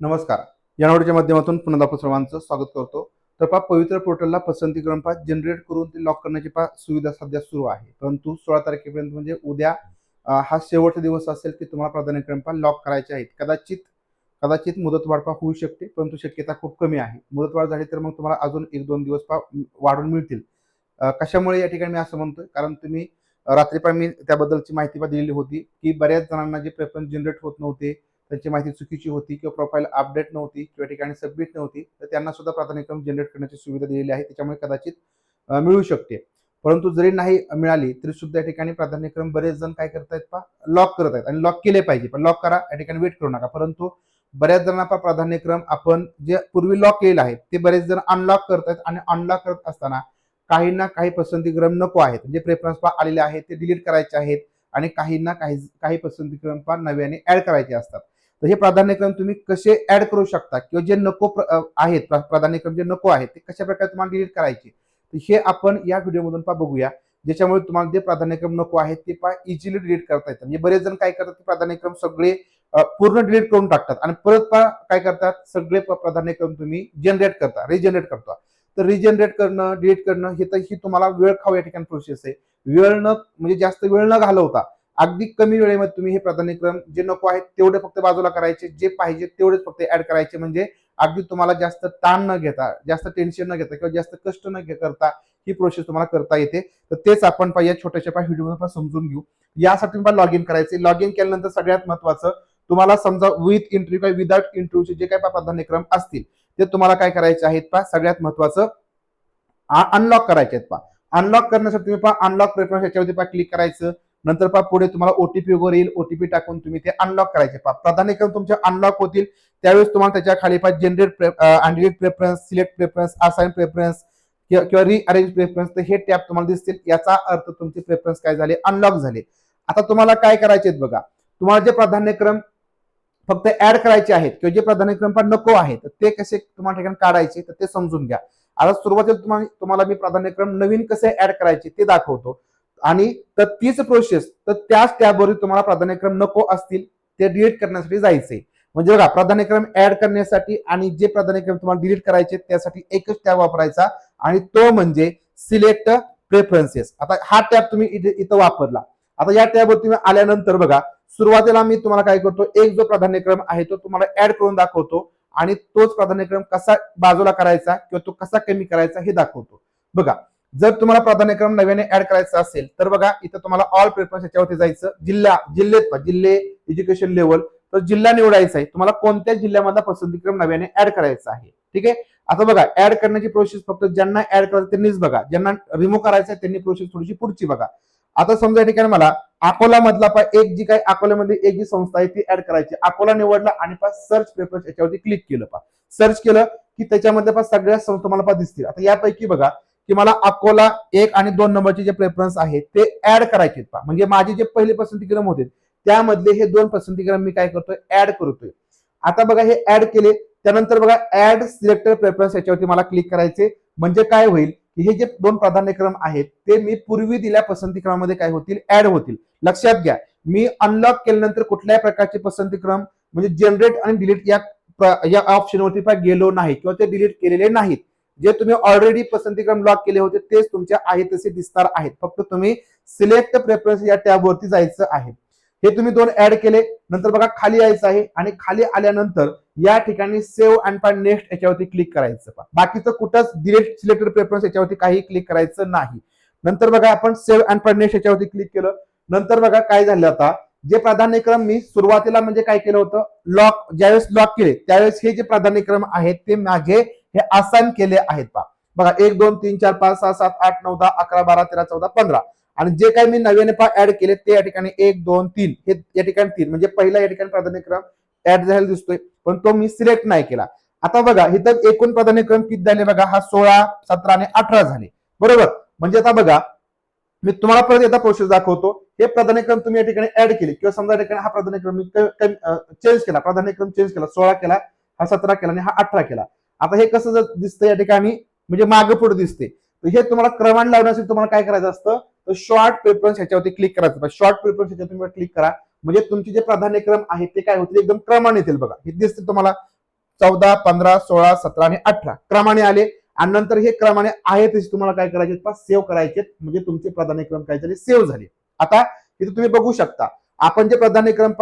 नमस्कार. या नोडच्या माध्यमातून पुन्हा आपण सर्वांचं स्वागत करतो. तर पवित्र पोर्टलला पसंती क्रम जनरेट करून ते लॉक करण्याची सुविधा सध्या सुरू आहे. परंतु 16 तारखेपर्यंत म्हणजे उद्या हा शेवटचा दिवस असेल की तुम्हाला प्राधान्यक्रम लॉक करायचे आहेत. कदाचित कदाचित मुदतवाढ होऊ शकते, परंतु शक्यता खूप कमी आहे. मुदतवाढ झाली तर मग तुम्हाला अजून 1-2 दिवस वाढून मिळतील. कशामुळे या ठिकाणी मी असं म्हणतोय, कारण तुम्ही रात्री मी त्याबद्दलची माहिती दिलेली होती की बऱ्याच जणांना जे प्रेफरन्स जनरेट होत नव्हते, त्यांची माहिती चुकीची होती किंवा प्रोफाईल अपडेट नव्हती किंवा ठिकाणी सबमिट नव्हती, तर त्यांना सुद्धा प्राधान्यक्रम जनरेट करण्याची सुविधा दिलेली आहे. त्याच्यामुळे कदाचित मिळू शकते. परंतु जरी नाही मिळाली तरी सुद्धा या ठिकाणी प्राधान्यक्रम बरेच जण काय करतायत लॉक करत आहेत आणि लॉक केले पाहिजे. पण लॉक करा, या ठिकाणी वेट करू नका. परंतु बऱ्याच जणांना प्राधान्यक्रम आपण जे पूर्वी लॉक केलेला आहे ते बरेच जण अनलॉक करतायत आणि अनलॉक करत असताना काहींना काही पसंतीक्रम नको आहेत, म्हणजे प्रेफरन्स आलेले आहेत ते डिलीट करायचे आहेत आणि काहींना काही पसंतीक्रम नव्याने ऍड करायचे असतात. तर हे प्राधान्यक्रम तुम्ही कसे ऍड करू शकता किंवा जे नको आहेत प्राधान्यक्रम जे नको आहेत ते कशा प्रकारे तुम्हाला डिलीट करायचे, तर हे आपण या व्हिडिओमधून बघूया. ज्याच्यामुळे तुम्हाला जे प्राधान्यक्रम नको आहेत ते इझिली डिलीट करता येतात. म्हणजे बरेच जण काय करतात की प्राधान्यक्रम सगळे पूर्ण डिलीट करून टाकतात आणि परत काय करतात, सगळे प्राधान्यक्रम तुम्ही जनरेट करता, रिजनरेट करता. तर रिजनरेट करणं, डिलीट करणं ही तुम्हाला वेळ खाऊ या ठिकाणी प्रोसेस आहे. वेळ न म्हणजे जास्त वेळ न घालवता अगदी कमी वेळेमध्ये तुम्ही हे प्राधान्यक्रम जे नको आहेत तेवढे फक्त बाजूला करायचे, जे पाहिजे तेवढेच फक्त ऍड करायचे. म्हणजे अगदी तुम्हाला जास्त ताण न घेता, जास्त टेन्शन न घेता किंवा जास्त कष्ट न करता ही प्रोसेस तुम्हाला करता येते. तर तेच आपण या छोट्याशा व्हिडिओमध्ये समजून घेऊ. यासाठी तुम्हाला लॉग इन करायचे. लॉग इन केल्यानंतर सगळ्यात महत्वाचं, तुम्हाला समजा विथ इंटरव्ह्यू किंवा विदाउट इंटरव्ह्यूचे जे काही प्राधान्यक्रम असतील ते तुम्हाला काय करायचे आहेत सगळ्यात महत्वाचं अनलॉक करायचे आहेत. अनलॉक करण्यासाठी तुम्ही अनलॉक प्रेफरन्स याच्यावरती क्लिक करायचं. नंतर पुढे तुम्हाला ओटीपी वगैरे येईल, ओटीपी टाकून तुम्ही ते अनलॉक करायचे. प्राधान्यक्रम तुमचे अनलॉक होतील त्यावेळेस तुम्हाला त्याच्या खाली generate delete preference, select preference, assign preference किंवा रिअरेंज प्रेफरन्स, तर हे टॅब तुम्हाला दिसतील. याचा अर्थ तुमचे प्रेफरन्स काय झाले, अनलॉक झाले. आता तुम्हाला काय करायचे बघा, तुम्हाला जे प्राधान्यक्रम फक्त ऍड करायचे आहेत किंवा जे प्राधान्यक्रम नको आहेत ते कसे तुम्हाला ठिकाणी काढायचे तर ते समजून घ्या. आता सुरुवातीला तुम्हाला मी प्राधान्यक्रम नवीन कसे ऍड करायचे ते दाखवतो आणि तर तीच प्रोसेस तर त्याच टॅबवर तुम्हाला प्राधान्यक्रम नको असतील ते डिलीट करण्यासाठी जायचंय. म्हणजे बघा, प्राधान्यक्रम ऍड करण्यासाठी आणि जे प्राधान्यक्रम तुम्हाला डिलीट करायचे त्यासाठी एकच टॅब वापरायचा आणि तो म्हणजे सिलेक्ट प्रेफरन्सेस. आता हा टॅब तुम्ही इथं वापरला. आता या टॅबवर तुम्ही आल्यानंतर बघा, सुरुवातीला मी तुम्हाला काय करतो, एक जो प्राधान्यक्रम आहे तो तुम्हाला ऍड करून दाखवतो आणि तोच प्राधान्यक्रम कसा बाजूला करायचा किंवा तो कसा कमी करायचा हे दाखवतो. बघा, जर तुम्हाला प्राधान्यक्रम नव्याने ऍड करायचा असेल तर बघा, इथं तुम्हाला ऑल प्रेफरन्स याच्यावरती जायचं. जिल्हे एज्युकेशन लेवल, तर जिल्हा निवडायचा आहे. तुम्हाला कोणत्या जिल्ह्यामधला पसंतीक्रम नव्याने ऍड करायचा आहे. ठीक आहे. आता बघा, ऍड करण्याची प्रोसेस फक्त ज्यांना ऍड करायचं त्यांनीच बघा, ज्यांना रिमूव्ह करायचं आहे त्यांनी प्रोसेस थोडीशी पुढची बघा. आता समजा या ठिकाणी मला अकोला मधला एक जी काही अकोल्यामध्ये एक जी संस्था आहे ती ऍड करायची. अकोला निवडला आणि सर्च प्रेफरन्स याच्यावरती क्लिक केलं. सर्च केलं की त्याच्यामध्ये सगळ्या संस्था मला दिसतील. आता यापैकी बघा की मला अकोला 1 आणि 2 नंबरचे जे प्रेफरन्स आहेत ते ऍड करायचे. म्हणजे माझे जे पहिले पसंतीक्रम होते त्यामधले हे 2 पसंतीक्रम मी काय करतोय, ऍड करतोय. आता बघा, हे ऍड केले त्यानंतर बघा, ऍड सिलेक्टेड प्रेफरन्स याच्यावरती मला क्लिक करायचे. म्हणजे काय होईल की हे जे 2 प्राधान्यक्रम आहेत ते मी पूर्वी दिल्या पसंतीक्रमामध्ये काय होतील, ऍड होतील. लक्षात घ्या, मी अनलॉक केल्यानंतर कुठल्याही प्रकारचे पसंतीक्रम म्हणजे जनरेट आणि डिलीट या ऑप्शनवरती गेलो नाही किंवा ते डिलीट केलेले नाहीत. जे तुम्ही ऑलरेडी पसंतीक्रम लॉक केले होते तेच तुमच्या आहे तसे दिसणार आहेत. फक्त तुम्ही सिलेक्ट प्रेफरन्स या टॅबवरती जायचं आहे. हे तुम्ही 2 ऍड केले. नंतर बघा, खाली यायचं आहे आणि खाली आल्यानंतर या ठिकाणी सेव्ह अँड फाइंड नेक्स्ट याच्यावरती क्लिक करायचं. बाकीचं कुठंच डिलीट सिलेक्टेड प्रेफरन्स याच्यावरती काही क्लिक करायचं नाही. नंतर बघा, आपण सेव्ह अँड फाइंड नेक्स्ट याच्यावरती क्लिक केलं. नंतर बघा काय झालं, आता जे प्राधान्यक्रम मी सुरुवातीला म्हणजे काय केलं होतं, ज्यावेळेस लॉक केले त्यावेळेस हे जे प्राधान्यक्रम आहेत ते माझे हे असाइन केले आहेत. बघा, 1 2 3 4 5 6 7 8 9 10 11 12 13 14 15 आणि जे काही मी नव्याने ऍड केले ते या ठिकाणी 1 2 3 हे या ठिकाणी 3 म्हणजे पहिला या ठिकाणी प्राधान्यक्रम ऍड झालेला दिसतोय, पण तो मी सिलेक्ट नाही केला. आता बघा, इथं एकूण प्राधान्यक्रम किती झाले बघा, हा 16 17 आणि 18 झाले. बरोबर. म्हणजे आता बघा, मी तुम्हाला परत एकदा प्रोसेस दाखवतो. हे प्राधान्यक्रम तुम्ही या ठिकाणी ऍड केले किंवा समजा या ठिकाणी हा प्राधान्यक्रम मी चेंज केला, प्राधान्यक्रम चेंज केला, 16 केला, हा 17 केला आणि हा 18 केला. आता हे कसं दिसतं या ठिकाणी, म्हणजे मागे पुढे दिसते. तर हे तुम्हाला क्रमाने लावण्यासाठी तुम्हाला काय करायचं असतं, तर शॉर्ट प्रेफरन्स ह्याच्यावरती क्लिक करायचं. शॉर्ट प्रेफरन्स ह्याच्यावर तुम्ही क्लिक करा म्हणजे तुमचे जे प्राधान्यक्रम आहेत ते काय होतील, एकदम क्रमाने येतील. बघा, हे दिसतील तुम्हाला 14, 15, 16, 17 आणि 18 क्रमाने आले. आणि नंतर हे क्रमाने आहे तसे तुम्हाला काय करायचे, सेव्ह करायचे, म्हणजे तुमचे प्राधान्यक्रम काय झाले, सेव्ह झाले. आता इथे तुम्ही बघू शकता आपण जे प्राधान्यक्रम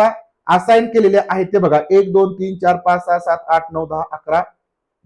असाइन केलेले आहेत ते बघा, 1 2 3 4 5 6 7 8 9 10 11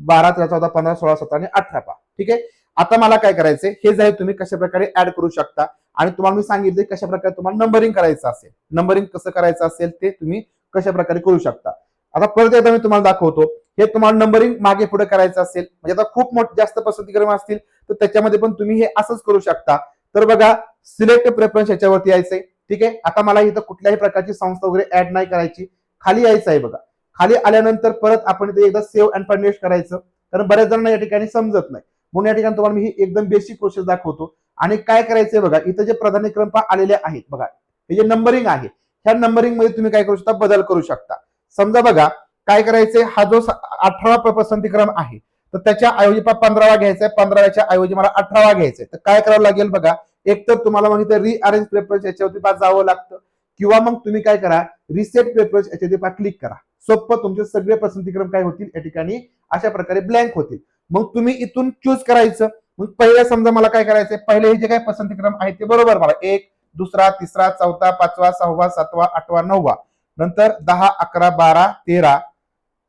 12 13 14 15 16 17 आणि 18 पहा. ठीक आहे. आता मला काय करायचंय, हे जे तुम्ही कशा प्रकारे ऍड करू शकता आणि तुम्हाला मी सांगितले कशा प्रकारे तुम्हाला नंबरिंग करायचं असेल, नंबरिंग कसं करायचं असेल ते तुम्ही कशा प्रकारे करू शकता. आता परत एकदा मी तुम्हाला दाखवतो. हे तुम्हाला नंबरिंग मागे पुढे करायचं असेल, म्हणजे आता खूप जास्त पसंतीक्रम असतील तर त्याच्यामध्ये पण तुम्ही हे असंच करू शकता. तर बघा, सिलेक्ट प्रेफरन्स याच्यावरती यायचंय. ठीक आहे. आता मला इथं कुठल्याही प्रकारची संस्था वगैरे ऍड नाही करायची, खाली यायचं आहे. बघा, खाली आल्यानंतर परत आपण इथे एकदा सेव्ह अँड पब्लिश करायचं, कारण बऱ्याच जणांना या ठिकाणी समजत नाही. म्हणून या ठिकाणी तुम्हाला मी ही एकदम बेसिक प्रोसेस दाखवतो. आणि काय करायचंय बघा, इथं जे प्राधान्यक्रम आलेले आहेत बघा, हे जे नंबरिंग आहे, ह्या नंबरिंग मध्ये तुम्ही काय करू शकता, बदल करू शकता. समजा बघा काय करायचंय, हा जो 18वा पसंतीक्रम आहे तर त्याच्या ऐवजी 15वा घ्यायचा आहे, 15व्याच्या ऐवजी मला 18वा घ्यायचा आहे. तर काय करावं लागेल बघा, एक तर तुम्हाला मग इथे रिअरेंज प्रेफरन्स याच्यावरती जावं लागतं, किंवा मग तुम्ही काय करा, रिसेट प्रेफरन्स याच्यावरती क्लिक करा. सोपं, तुमचे सगळे पसंतीक्रम काय होतील या ठिकाणी अशा प्रकारे ब्लँक होतील. मग तुम्ही इथून चूज करायचं. मग पहिले समजा मला काय करायचंय, पहिले हे जे काही पसंतीक्रम आहेत ते बरोबर मला 1 दुसरा तिसरा चौथा 5वा 6वा 7वा 8वा 9वा नंतर 10 11 12 13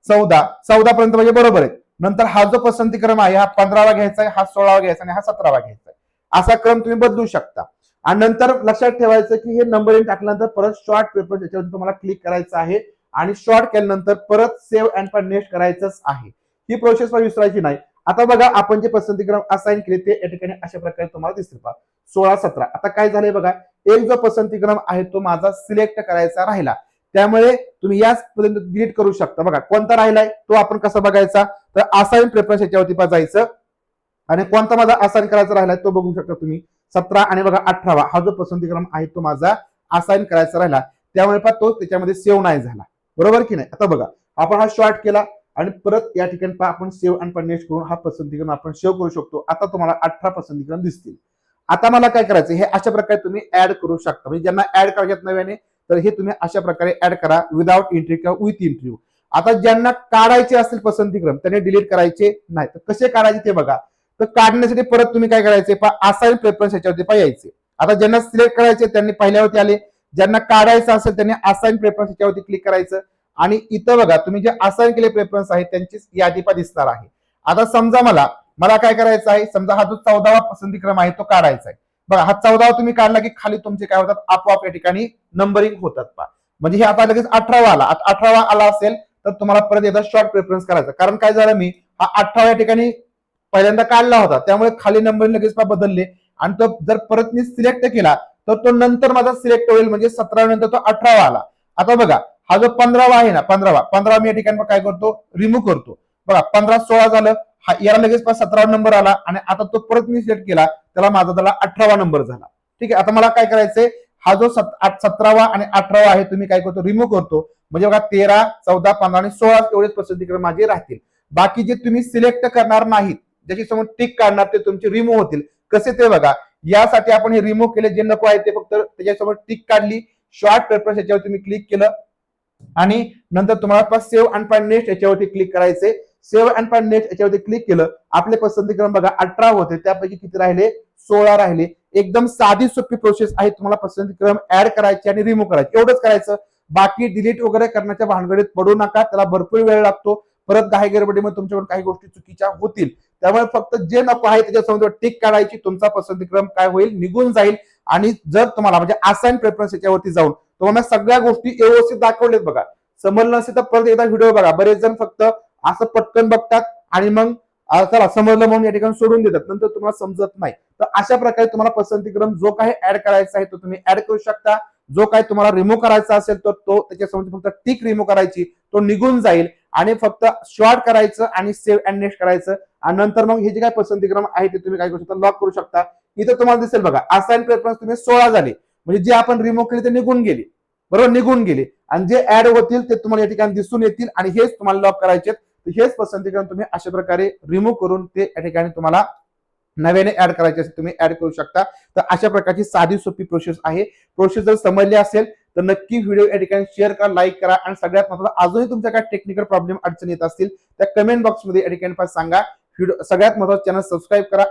14 पर्यंत म्हणजे बरोबर आहे. नंतर हा जो पसंतीक्रम आहे हा 15वा घ्यायचा आहे, हा 16वा घ्यायचा आणि हा 17वा घ्यायचा आहे. असा क्रम तुम्ही बदलू शकता. आणि नंतर लक्षात ठेवायचं की हे नंबरिंग टाकल्यानंतर परत शॉर्ट पेपर याच्यावर तुम्हाला क्लिक करायचं आहे आणि शॉर्ट केल्यानंतर परत सेव्ह अँड पब्लिश करायचंच आहे. ही प्रोसेस विसरायची नाही. आता बघा, आपण जे पसंतीक्रम असाइन केले ते या ठिकाणी अशा प्रकारे तुम्हाला दिसतील पहा, 16 17. आता काय झालंय बघा, एक जो पसंतीक्रम आहे तो माझा सिलेक्ट करायचा राहिला, त्यामुळे तुम्ही याच पर्यंत डिलीट करू शकता. बघा कोणता राहिलाय तो आपण कसा बघायचा, तर असाइन प्रेफरन्स याच्यावरती जायचं आणि कोणता माझा असाइन करायचा राहिलाय तो बघू शकता तुम्ही, 17 आणि बघा 18वा हा जो पसंतीक्रम आहे तो माझा असाइन करायचा राहिला, त्यामुळे पहा तो त्याच्यामध्ये सेव्ह नाही झाला. बरोबर की नाही. आता बघा, आपण हा शॉर्ट केला आणि परत या ठिकाणी आपण सेव्ह अँड पब्लिश करून हा पसंतीक्रम आपण सेव्ह करू शकतो. आता तुम्हाला 18 पसंतीक्रम दिसतील. आता मला काय करायचं, हे अशा प्रकारे तुम्ही ऍड करू शकता. म्हणजे ज्यांना ऍड करायचं नव्याने तर हे तुम्ही अशा प्रकारे ऍड करा, विदाउट एंट्री किंवा विथ एंट्री. आता ज्यांना काढायचे असतील पसंतीक्रम त्यांनी डिलीट करायचे नाही. तर कसे काढायचे ते बघा. तर काढण्यासाठी परत तुम्ही काय करायचे, असाइन प्रेफरन्स याच्यावरती यायचे. आता ज्यांना सिलेक्ट करायचे त्यांनी पहिल्यावरती आले, ज्यांना काढायचं असेल त्यांनी असाइन प्रेफरन्स याच्यावरती क्लिक करायचं आणि इथं बघा तुम्ही जे असाइन केले प्रेफरन्स आहे त्यांची यादी दिसणार आहे. आता समजा मला काय करायचं आहे, समजा हा जो 14वा पसंतीक्रम आहे तो काढायचा आहे. बघा हा 14वा तुम्ही काढला की खाली तुमचे काय होतात, आपोआप या ठिकाणी नंबरिंग होतात पहा. म्हणजे हे आता लगेच 18वा आला. 18वा आला असेल तर तुम्हाला परत एकदा शॉर्ट प्रेफरन्स करायचा, कारण काय झालं, मी हा 18 या ठिकाणी पहिल्यांदा काढला होता त्यामुळे खाली नंबरिंग लगेच बदलले आणि तो जर परत मी सिलेक्ट केला तर तो नंतर माझा सिलेक्ट होईल, म्हणजे 17 नंतर तो 18वा आला. आता बघा हा जो 15वा आहे ना, 15 मी या ठिकाणी काय करतो, रिमूव्ह करतो. बघा 15 16 झालं, याला लगेच 17वा नंबर आला आणि आता तो परत मी सिलेक्ट केला त्याला 18वा नंबर झाला. ठीक आहे. आता मला काय करायचंय, हा जो 17वा आणि 18वा आहे तुम्ही काय करतो, रिमूव्ह करतो. म्हणजे बघा 13 14 15 आणि 16 एवढेच पसंतीक्रम माझे राहतील. बाकी जे तुम्ही सिलेक्ट करणार नाहीत, ज्याची समोर टिक काढणार ते तुमचे रिमूव्ह होतील. कसे ते बघा, यासाठी आपण हे रिमूव्ह केले, जे नको आहे ते फक्त त्याच्यासमोर टिक काढली, शॉर्ट पेपर याच्यावर तुम्ही क्लिक केलं आणि नंतर तुम्हाला सेव्ह अँड पब्लिश याच्यावरती क्लिक करायचे. सेव्ह अँड पब्लिश याच्यावरती क्लिक केलं, आपले पसंतीक्रम बघा 18 होते, त्यापैकी किती राहिले, 16 राहिले. एकदम साधी सोपी प्रोसेस आहे. तुम्हाला पसंतीक्रम ऍड करायचे आणि रिमूव्ह करायचे, एवढंच करायचं. बाकी डिलीट वगैरे करण्याच्या भानगडीत पडू नका, त्याला भरपूर वेळ लागतो. परत घाई गडबडीमध्ये तुमच्याकडून काही गोष्टी चुकीच्या होतील. त्यामुळे फक्त जे नको आहे त्याच्यासमोर टिक काढायची, तुमचा पसंतीक्रम काय होईल, निघून जाईल. आणि जर तुम्हाला म्हणजे असाइन प्रेफरन्स याच्यावरती जाऊन तुम्हाला सगळ्या गोष्टी व्यवस्थित दाखवलेत बघा. समजलं नसेल तर परत एकदा व्हिडिओ बघा. बरेच जण फक्त असं पटकन बघतात आणि मग चला समजलं म्हणून या ठिकाणी सोडून देतात, नंतर तुम्हाला समजत नाही. तर अशा प्रकारे तुम्हाला पसंतीक्रम जो काही ऍड करायचा आहे तो तुम्ही ऍड करू शकता. जो काही तुम्हाला रिमूव्ह करायचा असेल तर तो त्याच्यासमोर फक्त टिक रिमूव्ह करायची, तो निघून जाईल. आणि फक्त शॉर्ट करायचं आणि सेव्ह अँड नेक्स्ट करायचं आणि नंतर मग हे जे काही पसंतीक्रम आहे ते तुम्ही काय करू शकता, लॉक करू शकता. इथे तुम्हाला दिसेल बघा, असाइन प्रेफरन्स तुम्ही 16 झाले, म्हणजे जे आपण रिमूव्ह केले ते निघून गेले, बरोबर, निघून गेले. आणि जे ऍड होतील ते तुम्हाला या ठिकाणी दिसून येतील आणि हेच तुम्हाला लॉक करायचे. हेच पसंतीक्रम तुम्ही अशा प्रकारे रिमूव्ह करून ते या ठिकाणी तुम्हाला नव्याने ऍड करायचे असेल तुम्ही ऍड करू शकता. तर अशा प्रकारची साधी सोपी प्रोसेस आहे. प्रोसेस जर समजली असेल तर नक्की व्हिडिओ या ठिकाणी शेअर करा, लाईक करा आणि सगळ्यात महत्त्वाचं अजूनही तुमच्या काय टेक्निकल प्रॉब्लेम अडचणी येत असतील त्या कमेंट बॉक्समध्ये या ठिकाणी सांगा. व्हिडिओ सगळ्यात महत्त्वाचं चॅनल सबस्क्राईब करा.